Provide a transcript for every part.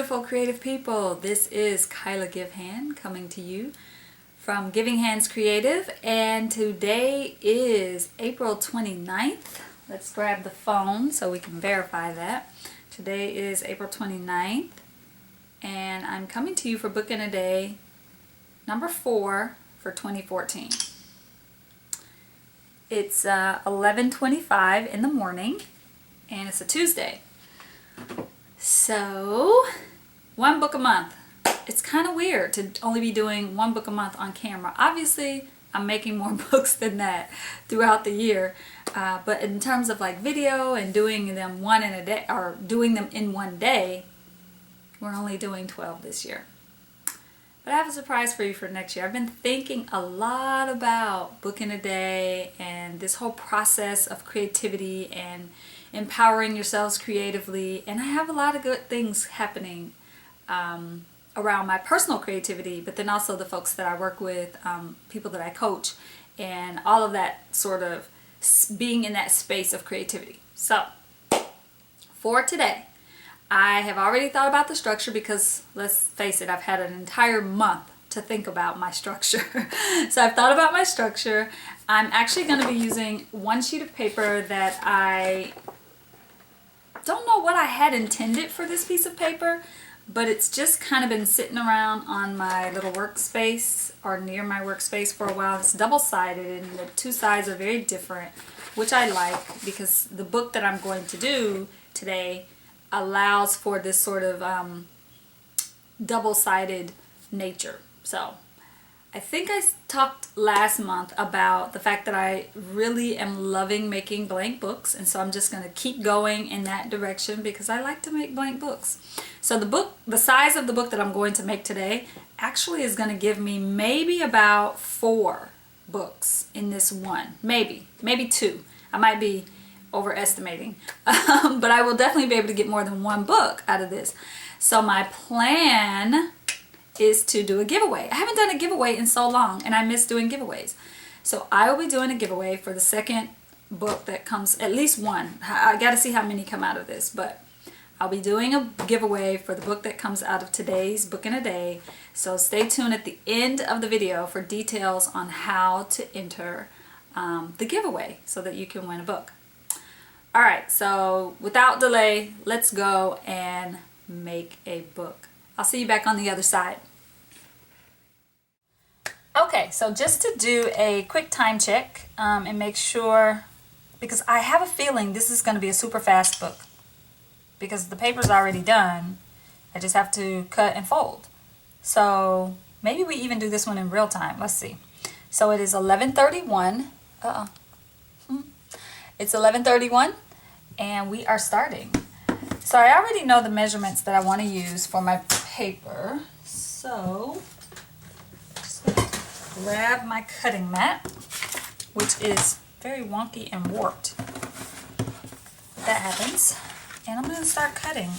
beautiful creative people. This is Kiala Givehand coming to you from Givehand Creative, and today is April 29th. Let's grab the phone so we can verify that. Today is April 29th, and I'm coming to you for Book in a Day number 4 for 2014. It's 11:25 in the morning, and it's a Tuesday. So, one book a month. It's kind of weird to only be doing one book a month on camera. Obviously, I'm making more books than that throughout the year. But in terms of like video and doing them one in a day, or doing them in one day, we're only doing 12 this year. But I have a surprise for you for next year. I've been thinking a lot about Book in a Day and this whole process of creativity and empowering yourselves creatively, and I have a lot of good things happening around my personal creativity, but then also the folks that I work with, people that I coach, and all of that sort of being in that space of creativity. So for today, I have already thought about the structure because, let's face it, I've had an entire month to think about my structure. So I've thought about my structure. I'm actually going to be using one sheet of paper that I don't know what I had intended for this piece of paper, but it's just kind of been sitting around on my little workspace or near my workspace for a while. It's double-sided and the two sides are very different, which I like because the book that I'm going to do today allows for this sort of double-sided nature. So I think I talked last month about the fact that I really am loving making blank books, and so I'm just going to keep going in that direction because I like to make blank books. So the size of the book that I'm going to make today actually is going to give me maybe about 4 books in this one, maybe 2. I might be overestimating, but I will definitely be able to get more than one book out of this. So my plan is to do a giveaway. I haven't done a giveaway in so long, and I miss doing giveaways. So I will be doing a giveaway for the second book that comes, at least one. I got to see how many come out of this, but I'll be doing a giveaway for the book that comes out of today's Book in a Day. So stay tuned at the end of the video for details on how to enter the giveaway so that you can win a book. All right, so without delay, let's go and make a book. I'll see you back on the other side. Okay, so just to do a quick time check and make sure, because I have a feeling this is going to be a super fast book because the paper's already done. I just have to cut and fold. So maybe we even do this one in real time. Let's see. So it is 11:31. It's 11:31 and we are starting. So I already know the measurements that I want to use for my paper. So just going to grab my cutting mat, which is very wonky and warped. That happens. And I'm going to start cutting.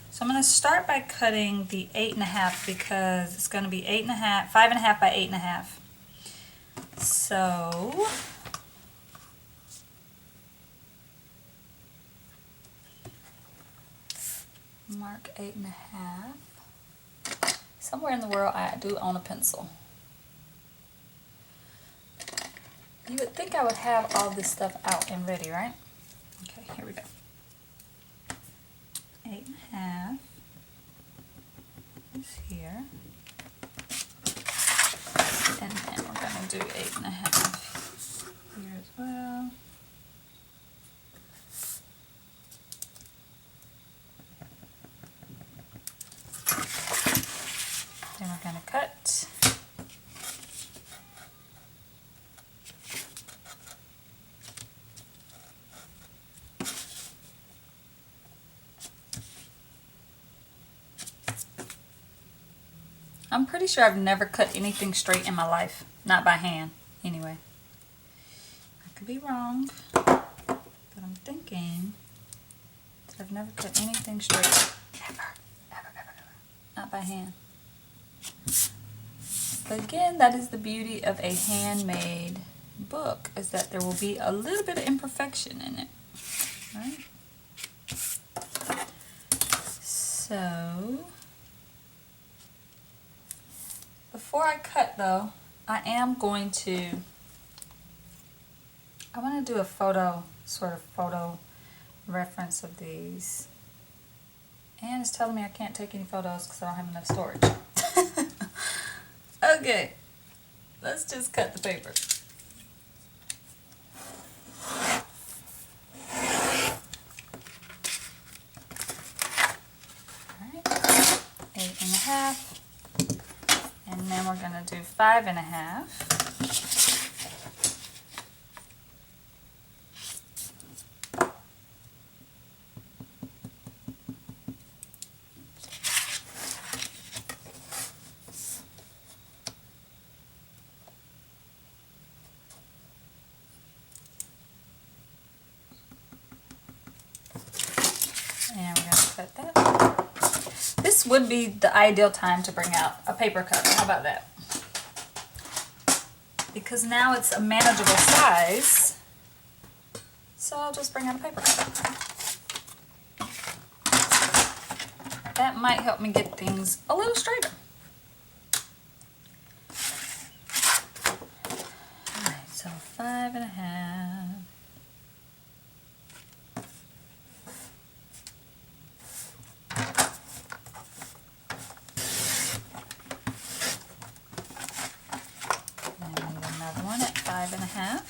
So I'm going to start by cutting the 8.5 because it's going to be 5.5 by 8.5. So mark 8.5. Somewhere in the world I do own a pencil. You would think I would have all this stuff out and ready, right? Okay, here we go. 8.5 is here. And then we're going to do 8.5 here as well. Then we're going to cut. I'm pretty sure I've never cut anything straight in my life. Not by hand, anyway. I could be wrong, but I'm thinking that I've never cut anything straight. Ever. Not by hand. But again, that is the beauty of a handmade book, is that there will be a little bit of imperfection in it, right? So Before I cut though, I want to do a sort of photo reference of these. And it's telling me I can't take any photos because I don't have enough storage. Okay, let's just cut the paper. Alright, 8.5. And then we're going to do 5.5. And we're going to cut that. This would be the ideal time to bring out a paper cutter. How about that? Because now it's a manageable size. So I'll just bring out a paper cutter. That might help me get things a little straighter. Alright, so 5.5. Another one at 5.5.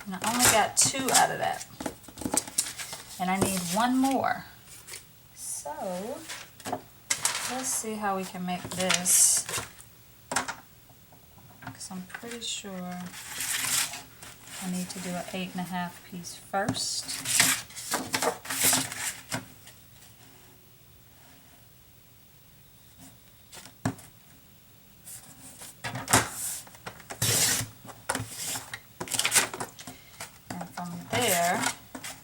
And I only got 2 out of that. And I need 1 more. So let's see how we can make this. Because I'm pretty sure I need to do an 8.5 piece first. And from there,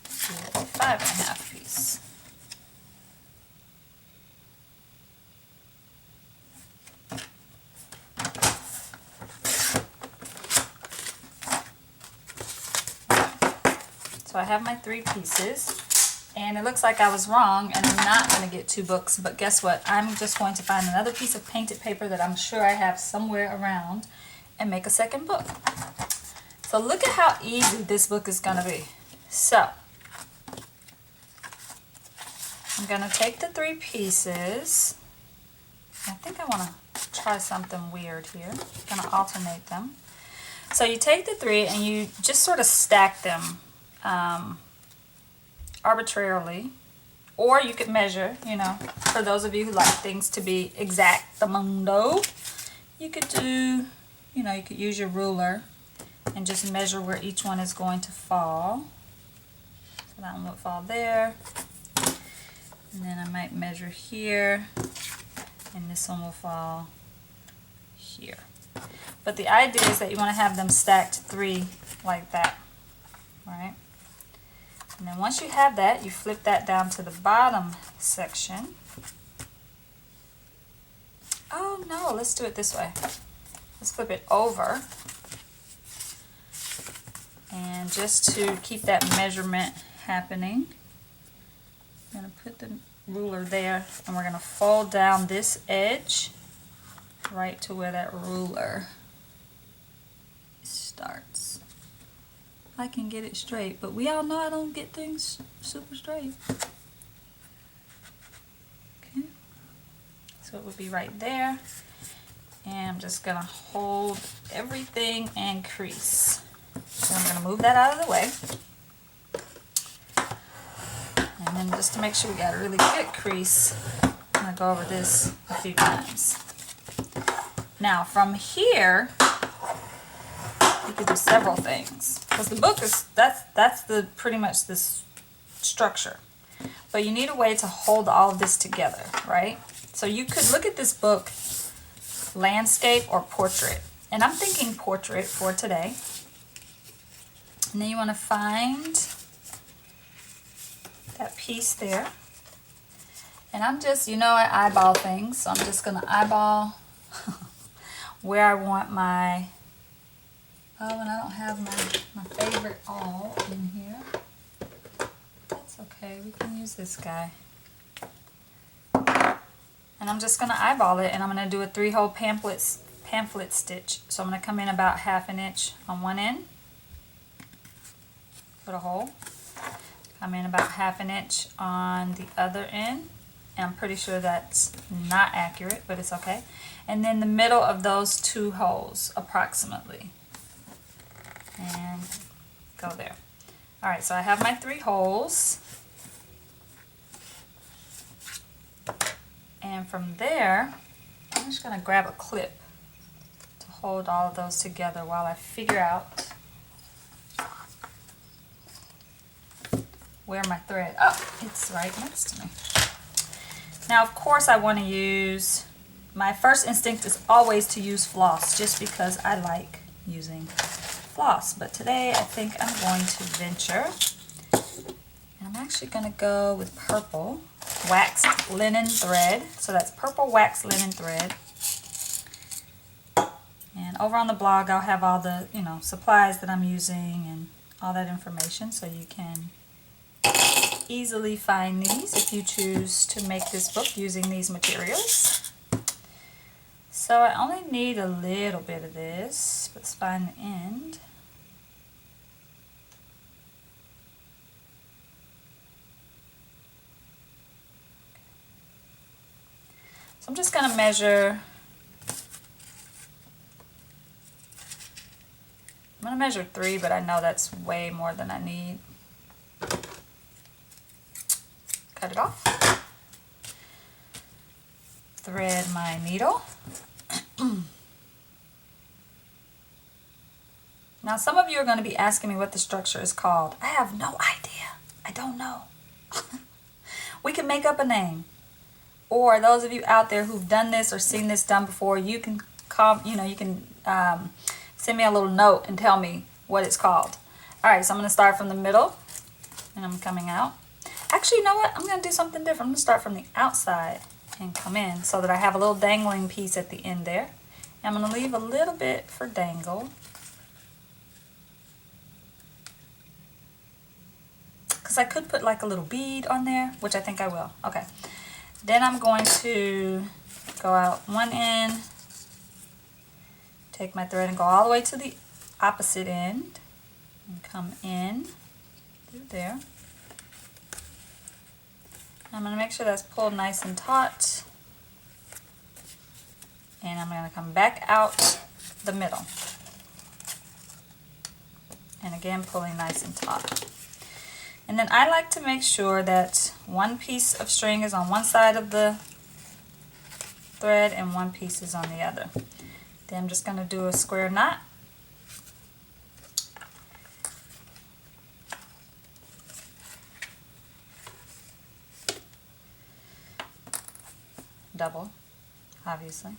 do a 5.5 piece. So I have my 3 pieces, and it looks like I was wrong, and I'm not going to get 2 books, but guess what? I'm just going to find another piece of painted paper that I'm sure I have somewhere around and make a second book. So look at how easy this book is going to be. So I'm going to take the 3 pieces. I think I want to try something weird here. I'm going to alternate them. So you take the 3 and you just sort of stack them arbitrarily, or you could measure, you know, for those of you who like things to be exactamundo, you could do, you know, you could use your ruler and just measure where each one is going to fall. So that one would fall there, and then I might measure here, and this one will fall here. But the idea is that you want to have them stacked 3 like that, right? And then once you have that, you flip that down to the bottom section. Oh no, let's do it this way. Let's flip it over. And just to keep that measurement happening, I'm going to put the ruler there, and we're going to fold down this edge right to where that ruler starts. I can get it straight, but we all know I don't get things super straight. Okay, so it would be right there, and I'm just gonna hold everything and crease. So I'm gonna move that out of the way, and then just to make sure we got a really good crease, I'm gonna go over this a few times. Now from here, you could do several things, because the book is that's the pretty much this structure, but you need a way to hold all of this together, right? So you could look at this book landscape or portrait, and I'm thinking portrait for today. And then you want to find that piece there, And I'm just, you know, I eyeball things, so I'm just gonna eyeball where I want my, oh, and I don't have my favorite awl in here. That's okay, we can use this guy. And I'm just gonna eyeball it, and I'm gonna do a 3-hole pamphlet stitch. So I'm gonna come in about 1/2 inch on one end, put a hole, come in about 1/2 inch on the other end, and I'm pretty sure that's not accurate, but it's okay. And then the middle of those 2 holes approximately, and go there. All right, so I have my 3 holes, and from there I'm just gonna grab a clip to hold all of those together while I figure out where my thread, oh, it's right next to me. Now, of course, I want to use, my first instinct is always to use floss, just because I like using floss. But today, I think I'm going to venture. And I'm actually going to go with purple waxed linen thread. So that's purple waxed linen thread. And over on the blog, I'll have all the, you know, supplies that I'm using and all that information, so you can easily find these if you choose to make this book using these materials. So I only need a little bit of this. Let's find the end. So I'm just going to measure. I'm going to measure 3, but I know that's way more than I need. Cut it off. Thread my needle. Now, some of you are going to be asking me what the structure is called. I have no idea. I don't know. We can make up a name. Or those of you out there who've done this or seen this done before, you can call, you know, you can send me a little note and tell me what it's called. All right, so I'm going to start from the middle, and I'm coming out. Actually, you know what? I'm going to do something different. I'm going to start from the outside and come in so that I have a little dangling piece at the end there. And I'm going to leave a little bit for dangle, because I could put like a little bead on there, which I think I will. Okay. Then I'm going to go out one end, take my thread and go all the way to the opposite end, and come in through there. I'm going to make sure that's pulled nice and taut, and I'm going to come back out the middle, and again pulling nice and taut. And then I like to make sure that one piece of string is on one side of the thread and one piece is on the other. Then I'm just going to do a square knot. Double, obviously,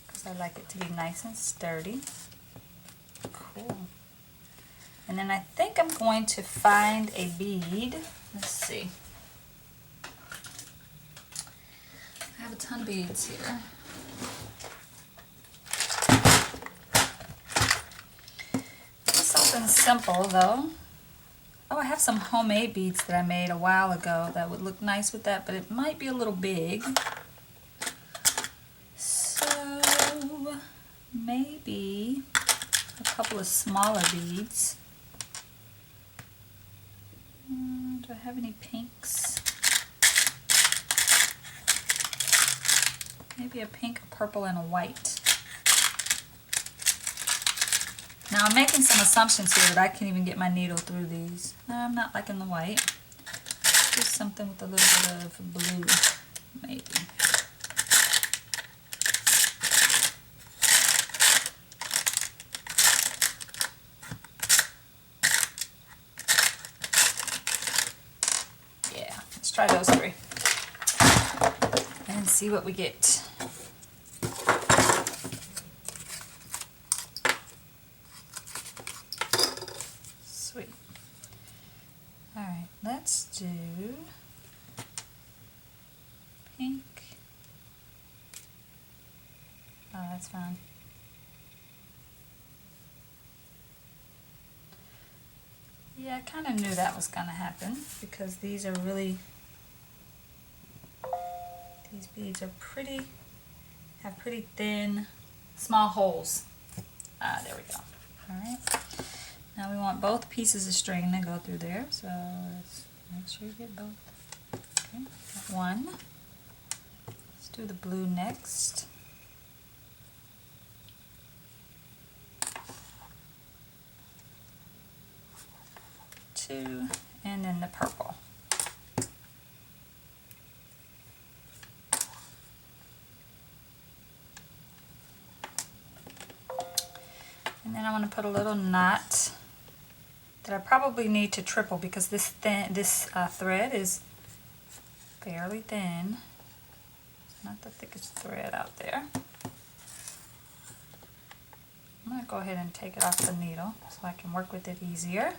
because I like it to be nice and sturdy. Cool. And then I think I'm going to find a bead. Let's see. I have a ton of beads here. Something simple though. Oh, I have some homemade beads that I made a while ago that would look nice with that, but it might be a little big. So maybe a couple of smaller beads. Do I have any pinks? Maybe a pink, a purple, and a white. Now I'm making some assumptions here that I can't even get my needle through these. I'm not liking the white. Just something with a little bit of blue, maybe. Yeah, let's try those 3 and see what we get. Sweet. Alright, let's do Oh, that's fun. Yeah, I kind of knew that was going to happen because these beads are have pretty thin, small holes. There we go. Alright. Now we want both pieces of string to go through there, so let's make sure you get both. Okay, got one. Let's do the blue next. Two, and then the purple. And then I want to put a little knot that I probably need to triple because this thread is fairly thin. Not the thickest thread out there. I'm going to go ahead and take it off the needle so I can work with it easier.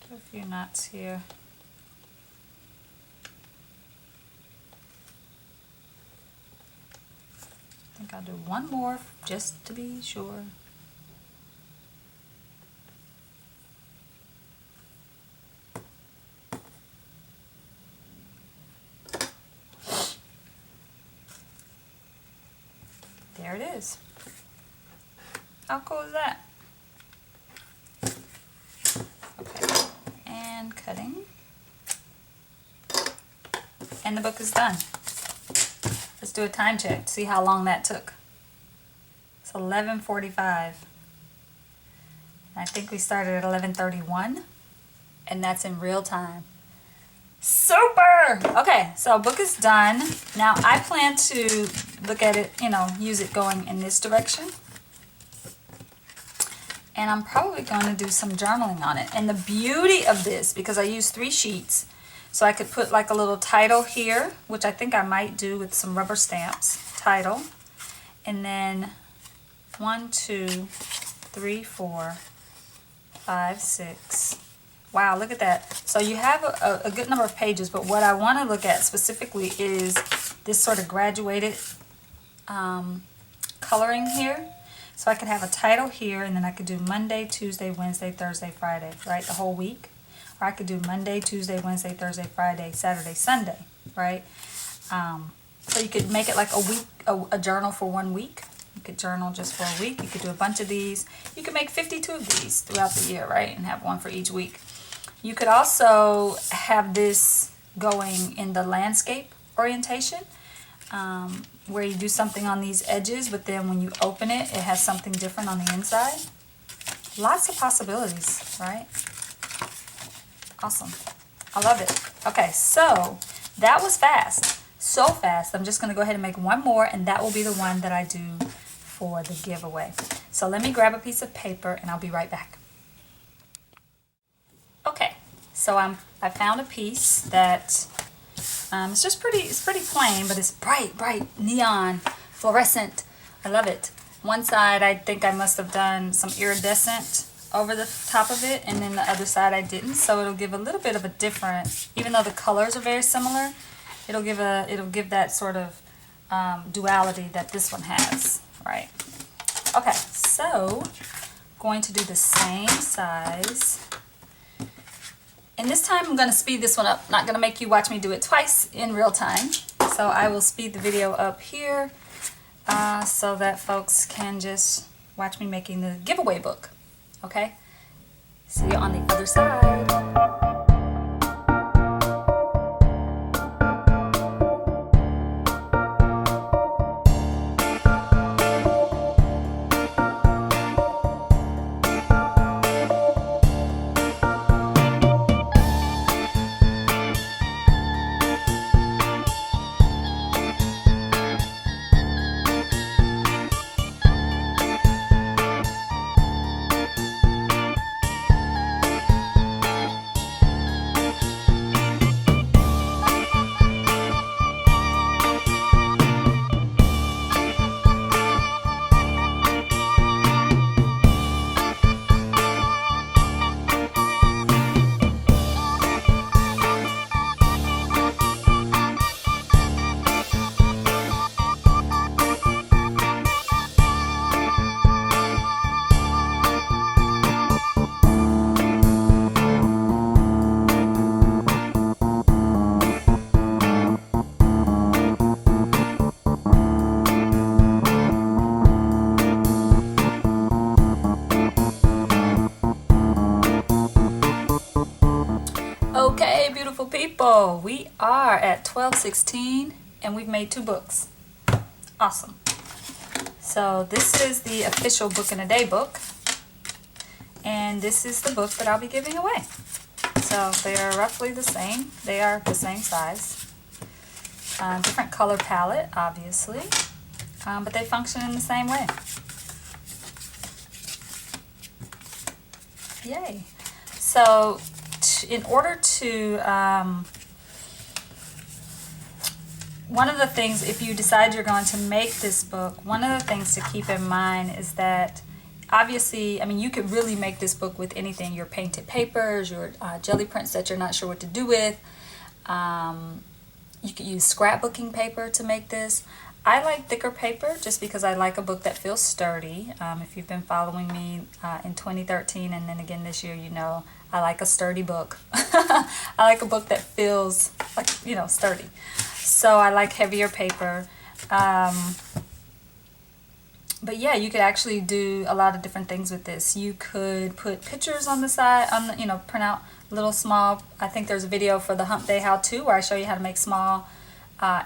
Do a few knots here. I think I'll do one more just to be sure. There it is. How cool is that? Okay, and cutting. And the book is done. Let's do a time check to see how long that took. It's 11:45. I think we started at 11:31, and that's in real time. Super! Okay, so book is done. Now I plan to look at it, use it going in this direction. And I'm probably going to do some journaling on it. And the beauty of this, because I use 3 sheets, so I could put like a little title here, which I think I might do with some rubber stamps. Title. And then 1, 2, 3, 4, 5, 6. Wow, look at that. So you have a good number of pages, but what I want to look at specifically is this sort of graduated coloring here. So I could have a title here, and then I could do Monday, Tuesday, Wednesday, Thursday, Friday, right? The whole week. Or I could do Monday, Tuesday, Wednesday, Thursday, Friday, Saturday, Sunday, right? So you could make it like a week, a journal for 1 week. You could journal just for a week. You could do a bunch of these. You could make 52 of these throughout the year, right? And have one for each week. You could also have this going in the landscape orientation, where you do something on these edges, but then when you open it, it has something different on the inside. Lots of possibilities, right? Awesome. I love it. Okay, so that was fast. So fast. I'm just going to go ahead and make one more, and that will be the one that I do for the giveaway. So let me grab a piece of paper, and I'll be right back. Okay, so I found a piece that it's just it's pretty plain, but it's bright neon fluorescent. I love it. One side I think I must have done some iridescent over the top of it, and then the other side I didn't, so it'll give a little bit of a different, even though the colors are very similar, it'll give that sort of duality that this one has, right? Okay, so going to do the same size. And this time I'm going to speed this one up. Not going to make you watch me do it twice in real time. So I will speed the video up here so that folks can just watch me making the giveaway book. Okay? See you on the other side. beautiful. We are at 12:16 and we've made 2 books. Awesome. So this is the official book in a day book. And this is the book that I'll be giving away. So they are roughly the same. They are the same size. Different color palette, obviously. But they function in the same way. Yay. So in order to, one of the things, if you decide you're going to make this book, one of the things to keep in mind is that obviously, I mean, you could really make this book with anything, your painted papers, your jelly prints that you're not sure what to do with. You could use scrapbooking paper to make this. I like thicker paper just because I like a book that feels sturdy. If you've been following me in 2013 and then again this year, you know I like a sturdy book. I like a book that feels like, you know, sturdy. So I like heavier paper. But yeah, you could actually do a lot of different things with this. You could put pictures on the side, on the, you know, print out little small, I think there's a video for the Hump Day How-To where I show you how to make small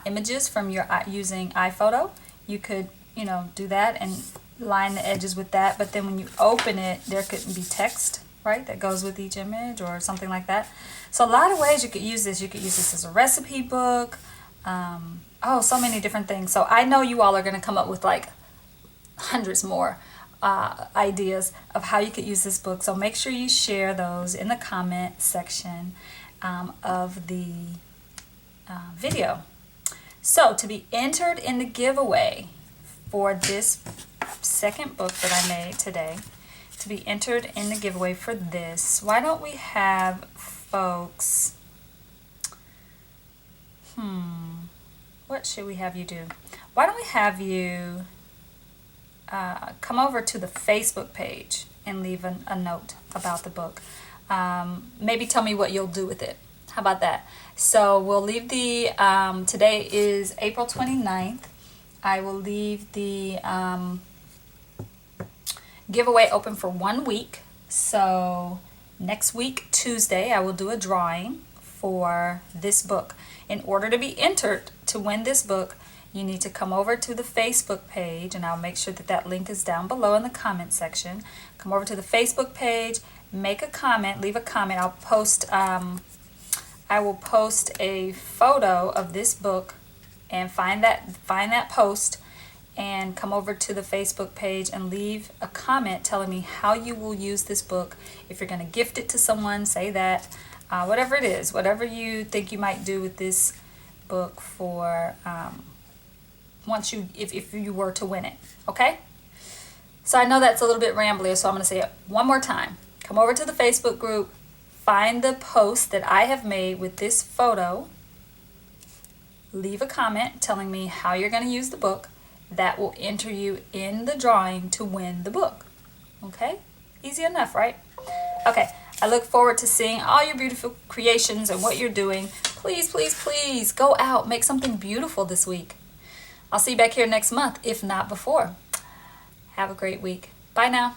images from your using iPhoto. You could, you know, do that and line the edges with that, but then when you open it, there could be text, right, that goes with each image or something like that. So a lot of ways you could use this. You could use this as a recipe book. Oh, so many different things. So I know you all are going to come up with like hundreds more ideas of how you could use this book. So make sure you share those in the comment section of the video. So to be entered in the giveaway for this second book that I made today, to be entered in the giveaway for this, why don't we have folks, what should we have you do? Why don't we have you come over to the Facebook page and leave a note about the book. Maybe tell me what you'll do with it. How about that? So we'll leave the, today is April 29th. I will leave the giveaway open for 1 week. So next week, Tuesday, I will do a drawing for this book. In order to be entered to win this book, you need to come over to the Facebook page, and I'll make sure that that link is down below in the comment section. Come over to the Facebook page, make a comment, leave a comment. I'll post, I will post a photo of this book, and find that post, and come over to the Facebook page and leave a comment telling me how you will use this book. If you're going to gift it to someone, say that. Whatever it is, whatever you think you might do with this book for once you, if you were to win it, okay? So I know that's a little bit rambly, so I'm going to say it one more time. Come over to the Facebook group, find the post that I have made with this photo, leave a comment telling me how you're going to use the book. That will enter you in the drawing to win the book, okay? Easy enough, right? Okay, I look forward to seeing all your beautiful creations and what you're doing. Please, please, please go out, make something beautiful this week. I'll see you back here next month, if not before. Have a great week. Bye now.